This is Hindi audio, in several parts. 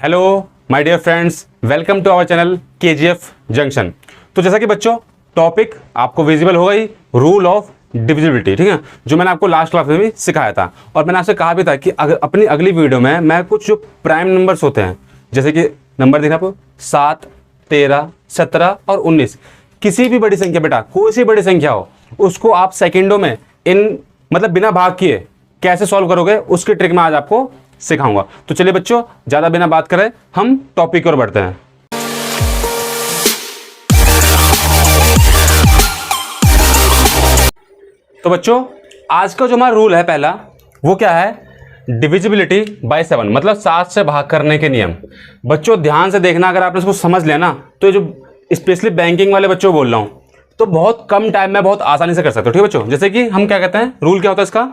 Hello my dear friends, welcome to our channel KGF junction. तो जैसा कि बच्चों टॉपिक आपको विजिबल होगा ही, रूल ऑफ डिविजिबिलिटी, ठीक है, जो मैंने आपको लास्ट क्लास में भी सिखाया था और मैंने आपसे कहा भी था कि अगर अपनी अगली वीडियो में मैं कुछ जो प्राइम नंबर्स होते हैं, जैसे कि नंबर देखना आपको 7, 13, 17 और 19, किसी भी बड़ी संख्या, बेटा कोई सी बड़ी संख्या हो, उसको आप सेकेंडों में मतलब बिना भाग किए कैसे सॉल्व करोगे, उसकी ट्रिक मैं आज आपको सिखाऊंगा। तो चलिए बच्चों, ज्यादा बिना बात करें हम टॉपिक की ओर बढ़ते हैं। तो बच्चों आज का जो हमारा रूल है पहला, वो क्या है? डिविजिबिलिटी बाय 7, मतलब 7 से भाग करने के नियम। बच्चों ध्यान से देखना, अगर आपने इसको समझ लिया ना, तो ये जो स्पेशली बैंकिंग वाले बच्चों बोल रहा हूं, तो बहुत कम टाइम में बहुत आसानी से कर सकते हो। ठीक है बच्चों, जैसे कि हम क्या कहते हैं, रूल क्या होता है इसका,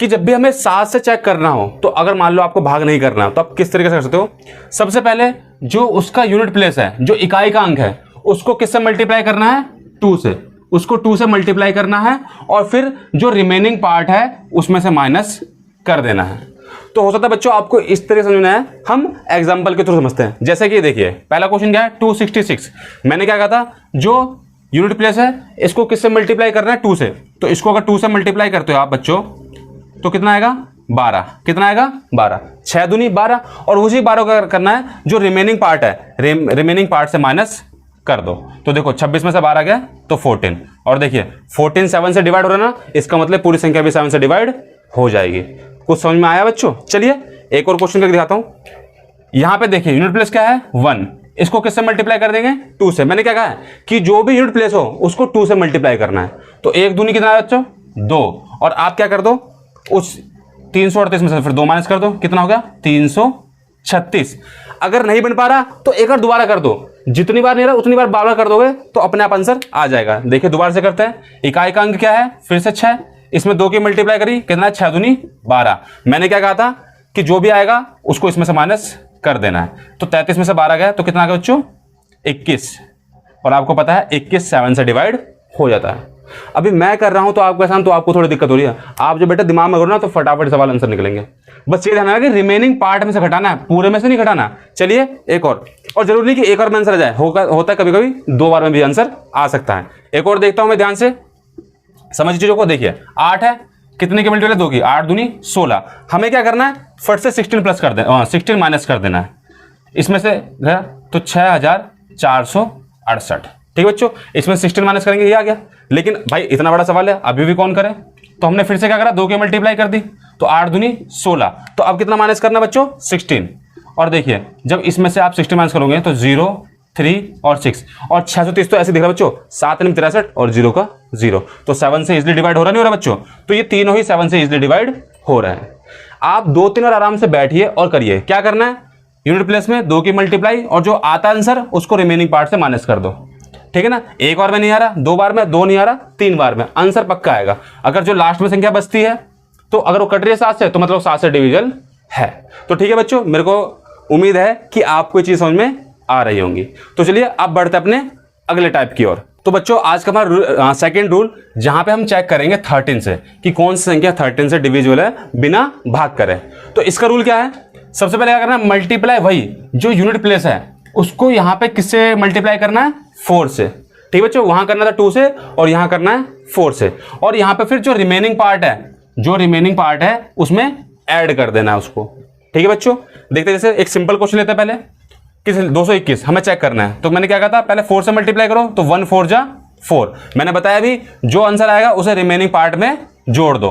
कि जब भी हमें 7 से चेक करना हो, तो अगर मान लो आपको भाग नहीं करना, तो आप किस तरीके से कर सकते हो? सबसे पहले जो उसका यूनिट प्लेस है, जो इकाई का अंक है, उसको किससे मल्टीप्लाई करना है? 2 से। उसको 2 से मल्टीप्लाई करना है और फिर जो रिमेनिंग पार्ट है उसमें से माइनस कर देना है। तो हो सकता है बच्चों आपको इस तरीके से समझना है, हम एग्जाम्पल के थ्रू समझते हैं। जैसे कि देखिए पहला क्वेश्चन क्या है? 266। मैंने क्या कहा था, जो यूनिट प्लेस है इसको किससे मल्टीप्लाई करना है? 2 से। तो इसको अगर 2 से मल्टीप्लाई करते हो आप बच्चों, तो कितना आएगा? 12। कितना आएगा? 12। 6 दूनी 12, और उसी 12 का करना है जो रिमेनिंग पार्ट है, रिमेनिंग पार्ट से माइनस कर दो। तो देखो 26 में से 12 गया तो 14, और देखिए 14 7 से डिवाइड हो रहा है ना, इसका मतलब पूरी संख्या भी 7 से डिवाइड हो जाएगी। कुछ समझ में आया बच्चों? चलिए एक और क्वेश्चन करके दिखाता हूं। यहां पे देखिए यूनिट प्लेस क्या है? 1। इसको किससे मल्टीप्लाई कर देंगे? 2 से। मैंने क्या कहा है कि जो भी यूनिट प्लेस हो उसको 2 से मल्टीप्लाई करना है। तो 1 दूनी कितना है बच्चों? 2, और आप क्या कर दो, उस 338 में से फिर 2 माइनस कर दो, कितना हो गया? 336। अगर नहीं बन पा रहा तो एक बार दोबारा कर दो, जितनी बार नहीं रहा उतनी बार बार कर दोगे तो अपने आप आंसर आ जाएगा। देखिए दोबारा से करते हैं। इकाई का अंक क्या है? फिर से 6, इसमें 2 की मल्टीप्लाई करी, कितना है? 6 दूनी 12। मैंने क्या कहा था कि जो भी आएगा उसको इसमें से माइनस कर देना है। तो 33 में से 12 गया तो कितना आ गया बच्चों? 21, और आपको पता है 21 7 से डिवाइड हो जाता है। अभी मैं कर रहा हूं तो आपके साथ, तो आपको थोड़ी दिक्कत हो रही है। आप जो बेटा दिमाग में करो ना, तो फटाफट सवाल आंसर निकलेंगे। बस ये ध्यान रखना कि रिमेनिंग पार्ट में से घटाना है, पूरे में से नहीं घटाना। चलिए एक और जरूरी नहीं कि एक और में आंसर आ जाए, होता है कभी कभी 2 बार में भी आंसर आ सकता है। एक और देखता हूं मैं, ध्यान से समझ चीजों को। देखिए 8 है, कितने की मल्टीप्लाई? 2 की। 8 दूनी 16। हमें क्या करना है? फट से 16 प्लस कर देना, 16 माइनस कर देना है इसमें से, तो 6468। ठीक है बच्चों, इसमें 16 माइनस करेंगे, ये आ गया। लेकिन भाई इतना बड़ा सवाल है, अभी भी कौन करे? तो हमने फिर से क्या करा? 2 की मल्टीप्लाई कर दी, तो 8 दूनी 16। तो अब कितना माइनस करना बच्चों? 16। और देखिए जब इसमें से आप 16 माइनस करोगे तो 0, 3 और 6, और 630 तो ऐसे दिख रहा बच्चों, 7 में 63 और 0 का 0, तो 7 से इजिली डिवाइड हो रहा नहीं हो रहा बच्चों? तो ये तीनों ही 7 से इजिली डिवाइड हो रहा है। आप 2-3 और आराम से बैठिए और करिए। क्या करना है? यूनिट प्लेस में 2 की मल्टीप्लाई, और जो आता आंसर उसको रिमेनिंग पार्ट से माइनस कर दो। ठीक है ना? एक बार में नहीं आ रहा, 2 बार में, 2 नहीं आ रहा, 3 बार में आंसर पक्का आएगा। अगर जो लास्ट में संख्या बचती है, तो अगर वो कट रही है 7 से, तो मतलब 7 से डिविजन है। तो ठीक है बच्चों, मेरे को उम्मीद है कि आपको ये चीज समझ में आ रही होंगी। तो चलिए अब बढ़ते अपने अगले टाइप की ओर। तो बच्चों आज का हमारा सेकेंड रूल, जहां पे हम चेक करेंगे 13 से कि कौन सी संख्या 13 से डिविजिबल है बिना भाग करे। तो इसका रूल क्या है? सबसे पहले क्या करना है? मल्टीप्लाई, वही जो यूनिट प्लेस है उसको यहां पे किससे मल्टीप्लाई करना है? 4 से। ठीक है बच्चों, वहां करना था 2 से और यहां करना है 4 से, और यहां पे फिर जो रिमेनिंग पार्ट है उसमें ऐड कर देना है उसको। ठीक है बच्चों, देखते हैं, जैसे एक सिंपल क्वेश्चन लेते हैं पहले, किस 221 हमें चेक करना है। तो मैंने क्या कहा था? पहले 4 से मल्टीप्लाई करो, तो 1 4 जा 4। मैंने बताया भी जो आंसर आएगा उसे रिमेनिंग पार्ट में जोड़ दो।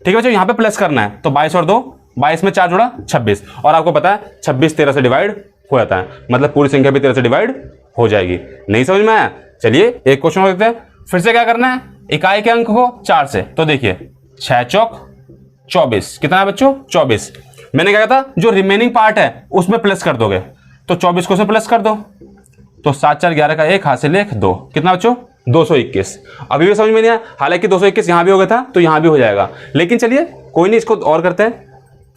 ठीक है बच्चों, यहां पे प्लस करना है, तो 22 और 2, 22 में 4 जोड़ा 26, और आपको पता है 26 13 से डिवाइड हो जाता है, मतलब पूरी संख्या भी 13 से डिवाइड हो जाएगी। नहीं समझ में आया? चलिए एक क्वेश्चन और देखते हैं। फिर से क्या करना है? इकाई के अंक को 4 से, तो देखिए 6 चौक 24, कितना है बच्चों? 24। मैंने क्या कहा था? जो रिमेनिंग पार्ट है उसमें प्लस कर दोगे, तो 24 को से प्लस कर दो, तो 7 4 11 का 1 हाथ से लेख 2, कितना बच्चों? 221। अभी भी समझ में नहीं आया, हालांकि 221 यहां भी हो गया था तो यहां भी हो जाएगा, लेकिन चलिए कोई नहीं, इसको और करते हैं।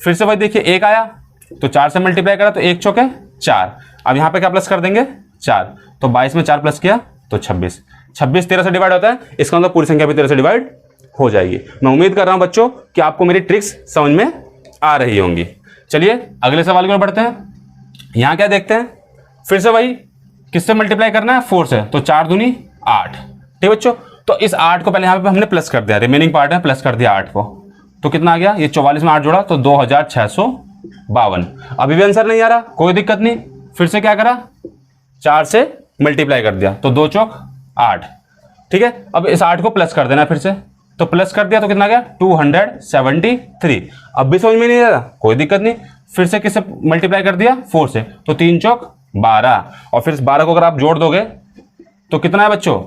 फिर से भाई देखिए 1 आया तो 4 से मल्टीप्लाई करा, तो 1 चौके 4। अब यहां पे क्या प्लस कर देंगे? 4, तो 22 में 4 प्लस किया तो 26। 26 13 से डिवाइड होता है, इसका मतलब पूरी संख्या भी 13 से डिवाइड हो जाएगी। मैं उम्मीद कर रहा हूं बच्चों कि आपको मेरी ट्रिक्स समझ में आ रही होंगी। चलिए अगले सवाल की ओर बढ़ते हैं। यहाँ क्या देखते हैं, फिर से वही किससे मल्टीप्लाई करना है, 4 से, तो 4 दूनी 8। ठीक बच्चों, तो इस 8 को पहले यहाँ पे हमने प्लस कर दिया, रिमेनिंग पार्ट में प्लस कर दिया 8 को, तो कितना आ गया, ये 44 में 8 जोड़ा तो 2652। अभी भी आंसर नहीं आ रहा, कोई दिक्कत नहीं, फिर से क्या करा, 4 से मल्टीप्लाई कर दिया, तो 2 चौक 8। ठीक है, अब इस 8 को प्लस कर देना फिर से, तो प्लस कर दिया तो कितना आ गया 273। अब भी समझ में नहीं आ रहा, कोई दिक्कत नहीं, फिर से किससे मल्टीप्लाई कर दिया, 4 से, तो 3 चौक 12, और फिर इस 12 को अगर आप जोड़ दोगे तो कितना है बच्चों,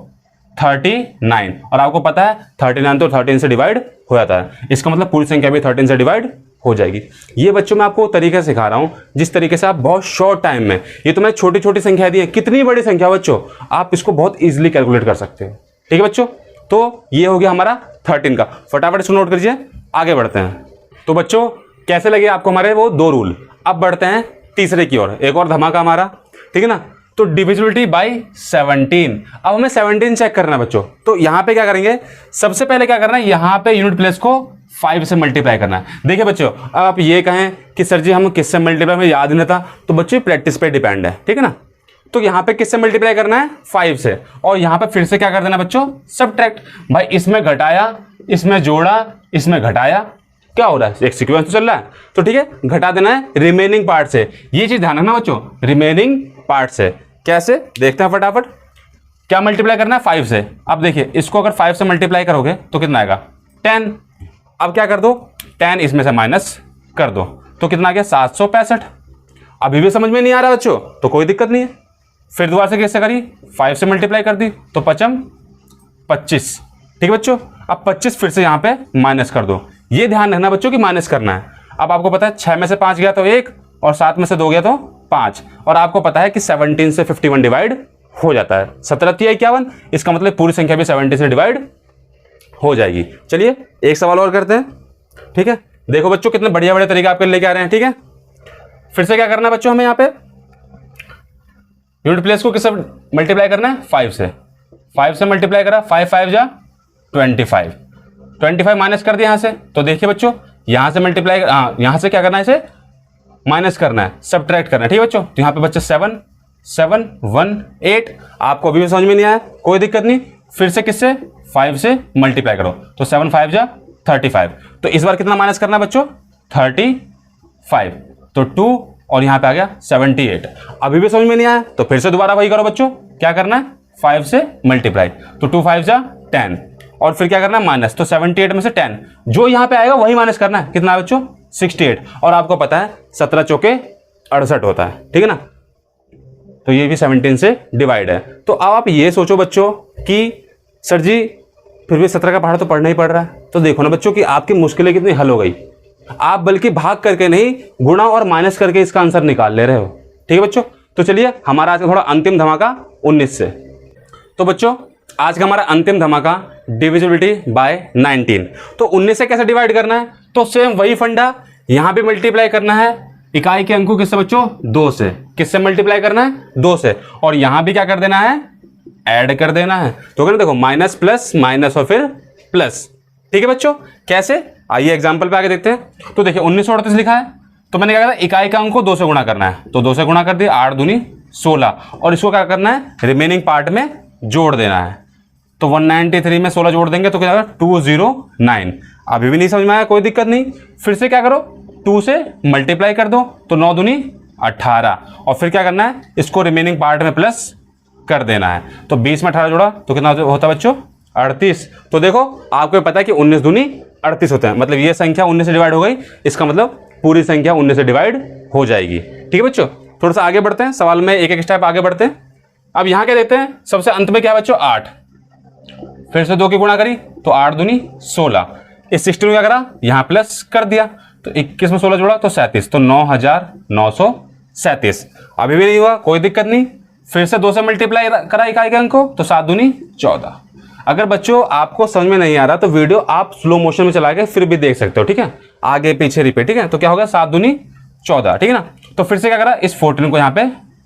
39। और आपको पता है 39 तो 13 से डिवाइड हो जाता है, इसका मतलब पूरी संख्या भी 13 से डिवाइड हो जाएगी। ये बच्चों मैं आपको तरीके सिखा रहा हूं जिस तरीके से आप बहुत शॉर्ट टाइम में, ये तो मैं छोटी छोटी संख्या दी है, कितनी बड़ी संख्या बच्चों आप इसको बहुत इजीली कैलकुलेट कर सकते हो। ठीक है बच्चों, तो ये हो गया हमारा 13 का, फटाफट इसको नोट करिए, आगे बढ़ते हैं। तो बच्चों कैसे लगे आपको हमारे वो 2 रूल। अब बढ़ते हैं तीसरे की ओर, एक और धमाका हमारा, ठीक है ना। तो डिविजिबिलिटी बाय 17, अब हमें 17 चेक करना है बच्चों। तो यहां पे क्या करेंगे, सबसे पहले क्या करना है, यहां पे यूनिट प्लेस को 5 से मल्टीप्लाई करना है। देखिए बच्चों, अब आप ये कहें कि सर जी हम किससे मल्टीप्लाई, में याद नहीं था, तो बच्चों प्रैक्टिस पे डिपेंड है, ठीक है ना। तो यहां पे किससे मल्टीप्लाई करना है, 5 से, और यहां पे फिर से क्या कर देना बच्चों, सब्ट्रैक्ट। भाई इसमें घटाया, इसमें जोड़ा, इसमें घटाया, क्या हो रहा है, एक सीक्वेंस तो चल रहा है, तो ठीक है, घटा देना है रिमेनिंग पार्ट से। ये चीज ध्यान रखना बच्चों, रिमेनिंग पार्ट से। कैसे देखते हैं फटाफट, क्या मल्टीप्लाई करना है 5 से। अब देखिए इसको अगर 5 से मल्टीप्लाई करोगे तो कितना आएगा 10। अब क्या कर दो, 10 इसमें से माइनस कर दो, तो कितना आ गया 765। अभी भी समझ में नहीं आ रहा बच्चों, तो कोई दिक्कत नहीं है, फिर दोबारा से कैसे करी, 5 से मल्टीप्लाई कर दी, तो 25। ठीक है बच्चों, अब 25 फिर से यहां पे माइनस कर दो। ये ध्यान रखना बच्चों कि माइनस करना है। अब आपको पता है 6 में से 5 गया तो 1, और 7 में से 2 गया तो 5, और आपको पता है कि 17 से 51 डिवाइड हो जाता है, 17 3 51, इसका मतलब पूरी संख्या भी 70 से डिवाइड हो जाएगी। चलिए एक सवाल और करते हैं, ठीक है। देखो बच्चों कितने बढ़िया बढ़िया तरीके आपके लेके आ रहे हैं, ठीक है। फिर से क्या करना है बच्चों, हमें यहाँ पे यूनिट प्लेस को किससे मल्टीप्लाई करना है, 5 से। 5 से मल्टीप्लाई करा, 5 5 जा 25, 25 माइनस कर दिया यहां से, तो देखिए बच्चों यहां से मल्टीप्लाई, यहां से क्या करना है, इसे माइनस करना है, सब्ट्रैक्ट करना है, ठीक है बच्चों। तो यहां पे बच्चे 7 7 1 8, आपको अभी भी समझ में नहीं आया, कोई दिक्कत नहीं, फिर से किससे 5 से मल्टीप्लाई करो, तो 7 5 जा 35। तो इस बार कितना माइनस करना है बच्चों, 35, तो 2, और यहां पे आ गया 78। अभी भी समझ में नहीं आया, तो फिर से दोबारा वही करो बच्चों, क्या करना है 5 से मल्टीप्लाई, तो 2 5 जा 10, और फिर क्या करना है माइनस, तो 78 में से 10 जो यहां पे आएगा वही माइनस करना है, कितना है बच्चों 68, और आपको पता है 17 चौके 68 होता है, ठीक है ना। तो ये भी 17 से डिवाइड है। तो अब आप ये सोचो बच्चों कि सर जी फिर भी 17 का पहाड़ तो पढ़ना ही पड़ रहा है, तो देखो ना बच्चों कि आपकी मुश्किलें कितनी हल हो गई, आप बल्कि भाग करके नहीं, गुणा और माइनस करके इसका आंसर निकाल ले रहे हो, ठीक है बच्चों। तो चलिए हमारा आज का थोड़ा अंतिम धमाका 19 से। तो बच्चों आज का हमारा अंतिम धमाका डिविजिबिलिटी बाय 19। तो 19 से कैसे डिवाइड करना है, तो सेम वही फंडा, यहां भी मल्टीप्लाई करना है इकाई के अंकों किससे बच्चों, 2 से। किससे मल्टीप्लाई करना है, 2 से, और यहां भी क्या कर देना है, ऐड कर देना है। तो कहना देखो माइनस प्लस माइनस और फिर प्लस, ठीक है बच्चों। कैसे, आइए एग्जांपल पे आगे देखते हैं। तो देखिए 1938 लिखा है, तो मैंने क्या कहा, इकाई का अंक को 2 से गुणा करना है, तो 2 से गुणा कर दिया, 8 दूनी 16, और इसको क्या करना है, रिमेनिंग पार्ट में जोड़ देना है। तो 193 में 16 जोड़ देंगे तो क्या होगा 209। अभी भी नहीं समझ में आया, कोई दिक्कत नहीं, फिर से क्या करो 2 से मल्टीप्लाई कर दो, तो 9 दूनी 18, और फिर क्या करना है, इसको रिमेनिंग पार्ट में प्लस कर देना है। तो 20 में 18 जोड़ा तो कितना होता है बच्चों, 38। तो देखो आपको पता है कि 19 दूनी 38 होते हैं, मतलब ये संख्या 19 से डिवाइड हो गई, इसका मतलब पूरी संख्या 19 से डिवाइड हो जाएगी, ठीक है बच्चों। थोड़ा सा आगे बढ़ते हैं, सवाल में एक एक स्टेप आगे बढ़ते हैं। अब यहाँ क्या देते हैं, सबसे अंत में क्या बच्चों 8, फिर से 2 की गुणा करी तो 8 दूनी 16, इस 16 में क्या करा, यहाँ प्लस कर दिया, तो 21 में 16 जोड़ा तो 37, तो 9937। अभी भी नहीं हुआ, कोई दिक्कत नहीं, फिर से 2 से मल्टीप्लाई करा इकाई के अंक को, तो 7 दूनी 14। अगर बच्चों आपको समझ में नहीं आ रहा तो वीडियो आप स्लो मोशन में चला के फिर भी देख सकते हो, ठीक है, आगे पीछे रिपीट, ठीक है। तो क्या होगा 7 दूनी 14, ठीक है ना। तो फिर से क्या करा, इस 14 को यहाँ पे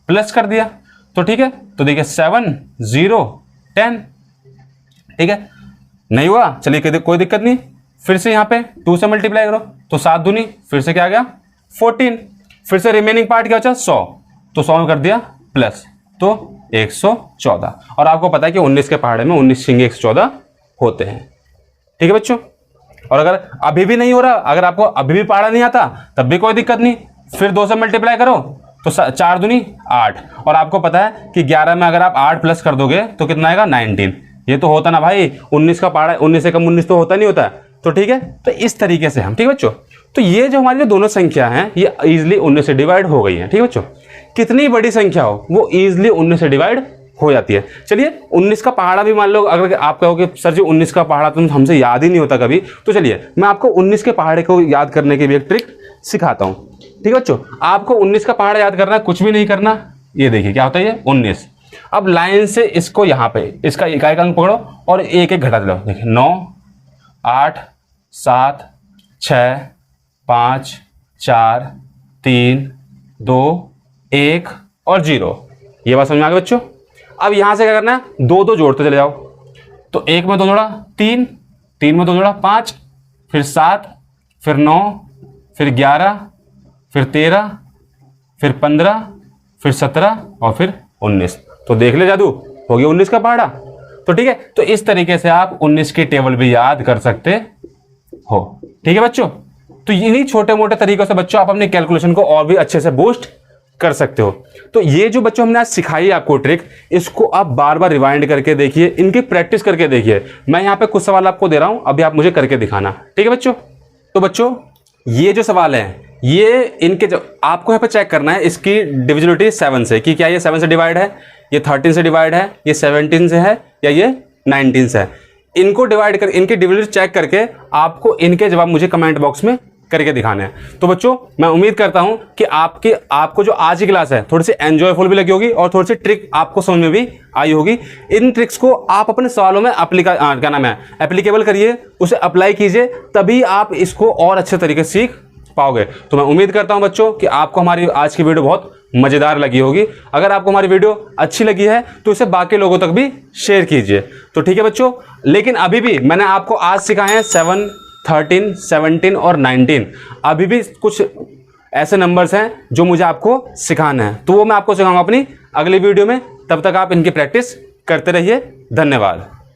प्लस कर दिया, तो ठीक है। तो देखिए 7 0 10, ठीक है, नहीं हुआ, चलिए कोई दिक्कत नहीं, फिर से यहाँ पे 2 से मल्टीप्लाई करो, तो 7 दूनी फिर से क्या आ गया 14, फिर से रिमेनिंग पार्ट क्या बचा 100, तो 100 में कर दिया प्लस, तो 114। और आपको पता है कि 19 के पहाड़े में 19 छिंगे 114 होते हैं। ठीक है बच्चों। और अगर अभी भी नहीं हो रहा, अगर आपको अभी भी पहाड़ा नहीं आता, तब भी कोई दिक्कत नहीं, फिर 2 से मल्टीप्लाई करो तो 4 दूनी 8। और आपको पता है कि 11 में अगर आप 8 प्लस कर दोगे तो कितना आएगा 19। ये तो होता ना भाई, 19 का पहाड़ा, 19 से कम 19 तो होता नहीं होता। तो ठीक है, तो इस तरीके से हम, ठीक है बच्चों। तो ये जो हमारी जो दोनों संख्या हैं ये इजिली 19 से डिवाइड हो गई हैं। ठीक है बच्चों, कितनी बड़ी संख्या हो वो इजिली 19 से डिवाइड हो जाती है। चलिए 19 का पहाड़ा भी मान लो, अगर आप कहोगे सर जी 19 का पहाड़ा तो हमसे याद ही नहीं होता कभी, तो चलिए मैं आपको 19 के पहाड़े को याद करने की भी एक ट्रिक सिखाता हूँ। ठीक है बच्चों, आपको 19 का पहाड़ा याद करना है, कुछ भी नहीं करना। ये देखिए क्या होता है, ये 19। अब लाइन से इसको यहाँ पे इसका इकाई का अंक पकड़ो और एक एक घटा दो। देखिए 9, 8, 7, 6, 5, 4, 3, 2, 1 और 0। ये बात समझ में आ गई बच्चों। अब यहां से क्या करना है, 2 2 जोड़ते चले जाओ। तो 1 में 2 जोड़ा 3, 3 में 2 जोड़ा 5, फिर 7, फिर 9, फिर 11, फिर 13, फिर 15, फिर 17 और फिर 19। तो देख ले जादू, हो गया 19 का पहाड़ा। तो ठीक है, तो इस तरीके से आप 19 की टेबल भी याद कर सकते हो। ठीक है बच्चों, तो इन्हीं छोटे मोटे तरीकों से बच्चों आप अपनी कैलकुलेशन को और भी अच्छे से बूस्ट कर सकते हो। तो ये जो बच्चों हमने आज सिखाई आपको ट्रिक, इसको आप बार बार रिवाइंड करके देखिए, इनकी प्रैक्टिस करके देखिए। मैं यहाँ पे कुछ सवाल आपको दे रहा हूं, अभी आप मुझे करके दिखाना। ठीक है बच्चों। तो बच्चों ये जो सवाल है, ये इनके जो आपको यहाँ पे चेक करना है, इसकी डिविजिबिलिटी 7 से, कि क्या ये 7 से डिवाइड है, ये 13 से डिवाइड है, ये 17 से है, या ये 19 से है। इनको डिवाइड कर, इनकी डिविजिबिलिटी चेक करके आपको इनके जवाब मुझे कमेंट बॉक्स में करके दिखाने हैं। तो बच्चों मैं उम्मीद करता हूं कि आपको जो आज की क्लास है थोड़ी सी एंजॉयफुल भी लगी होगी और थोड़ी सी ट्रिक आपको समझ में भी आई होगी। इन ट्रिक्स को आप अपने सवालों में क्या नाम है, एप्लीकेबल करिए, उसे अप्लाई कीजिए, तभी आप इसको और अच्छे तरीके से सीख पाओगे। तो मैं उम्मीद करता हूं बच्चों कि आपको हमारी आज की वीडियो बहुत मजेदार लगी होगी। अगर आपको हमारी वीडियो अच्छी लगी है तो इसे बाकी लोगों तक भी शेयर कीजिए। तो ठीक है बच्चों, लेकिन अभी भी मैंने आपको आज सिखाए हैं 7, 13, 17 और 19। अभी भी कुछ ऐसे नंबर्स हैं जो मुझे आपको सिखाना है, तो वो मैं आपको सिखाऊंगा अपनी अगली वीडियो में। तब तक आप इनकी प्रैक्टिस करते रहिए। धन्यवाद।